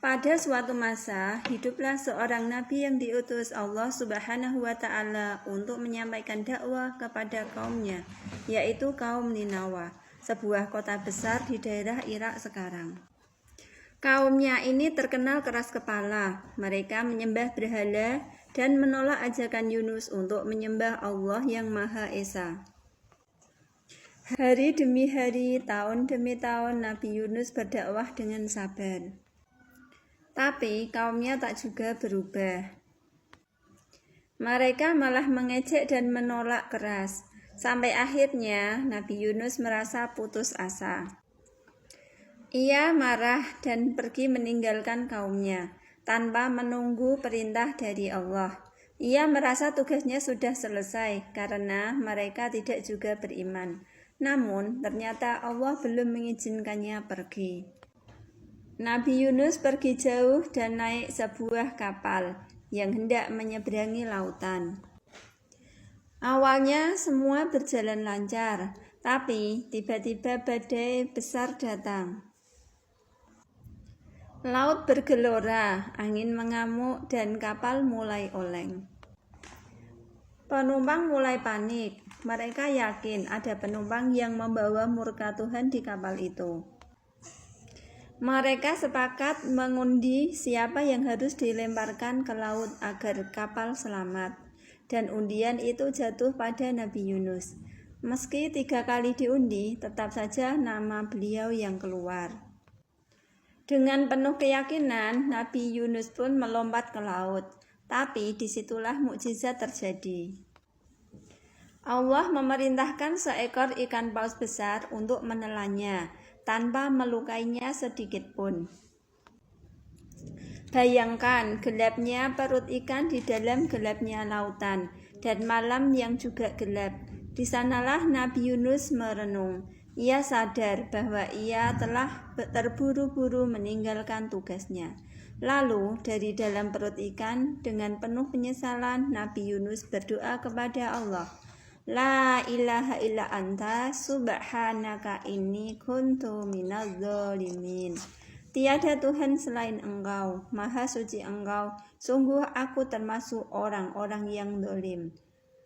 Pada suatu masa, hiduplah seorang nabi yang diutus Allah Subhanahu wa Ta'ala untuk menyampaikan dakwah kepada kaumnya, yaitu kaum Ninawa, sebuah kota besar di daerah Irak sekarang. Kaumnya ini terkenal keras kepala. Mereka menyembah berhala dan menolak ajakan Yunus untuk menyembah Allah yang Maha Esa. Hari demi hari, tahun demi tahun, Nabi Yunus berdakwah dengan sabar. Tapi kaumnya tak juga berubah. Mereka malah mengejek dan menolak keras. Sampai akhirnya Nabi Yunus merasa putus asa. Ia marah dan pergi meninggalkan kaumnya tanpa menunggu perintah dari Allah. Ia merasa tugasnya sudah selesai karena mereka tidak juga beriman. Namun ternyata Allah belum mengizinkannya pergi. Nabi Yunus pergi jauh dan naik sebuah kapal yang hendak menyeberangi lautan. Awalnya semua berjalan lancar, tapi tiba-tiba badai besar datang. Laut bergelora, angin mengamuk, dan kapal mulai oleng. Penumpang mulai panik. Mereka yakin ada penumpang yang membawa murka Tuhan di kapal itu. Mereka sepakat mengundi siapa yang harus dilemparkan ke laut agar kapal selamat. Dan undian itu jatuh pada Nabi Yunus. Meski 3 kali diundi, tetap saja nama beliau yang keluar. Dengan penuh keyakinan, Nabi Yunus pun melompat ke laut. Tapi disitulah mukjizat terjadi. Allah memerintahkan seekor ikan paus besar untuk menelannya tanpa melukainya sedikit pun. Bayangkan gelapnya perut ikan di dalam gelapnya lautan dan malam yang juga gelap. Di sanalah Nabi Yunus merenung. Ia sadar bahwa ia telah terburu-buru meninggalkan tugasnya. Lalu dari dalam perut ikan dengan penuh penyesalan Nabi Yunus berdoa kepada Allah. La ilaha illa anta subhanaka inni kuntu minadz dzalimin. Tiada Tuhan selain Engkau, Maha Suci Engkau, sungguh aku termasuk orang-orang yang zalim.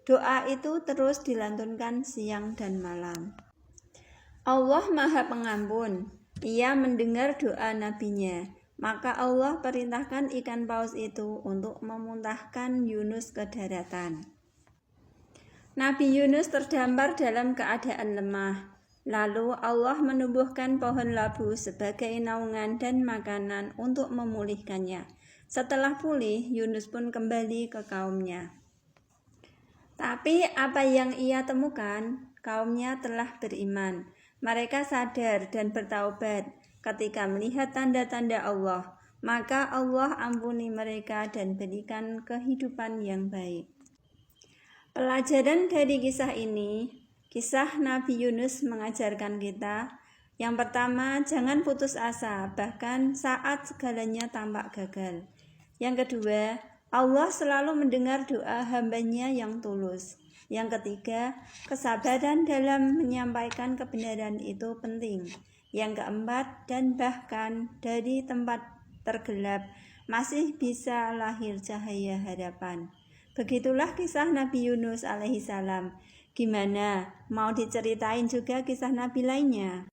Doa itu terus dilantunkan siang dan malam. Allah Maha Pengampun. Ia mendengar doa nabinya. Maka Allah perintahkan ikan paus itu untuk memuntahkan Yunus ke daratan. Nabi Yunus terdampar dalam keadaan lemah. Lalu Allah menumbuhkan pohon labu sebagai naungan dan makanan untuk memulihkannya. Setelah pulih, Yunus pun kembali ke kaumnya. Tapi apa yang ia temukan? Kaumnya telah beriman. Mereka sadar dan bertaubat ketika melihat tanda-tanda Allah. Maka Allah ampuni mereka dan berikan kehidupan yang baik. Pelajaran dari kisah ini, kisah Nabi Yunus mengajarkan kita, yang pertama, jangan putus asa, bahkan saat segalanya tampak gagal. Yang kedua, Allah selalu mendengar doa hambanya yang tulus. Yang ketiga, kesabaran dalam menyampaikan kebenaran itu penting. Yang keempat, dan bahkan dari tempat tergelap masih bisa lahir cahaya harapan. Begitulah kisah Nabi Yunus alaihissalam. Gimana? Mau diceritain juga kisah Nabi lainnya?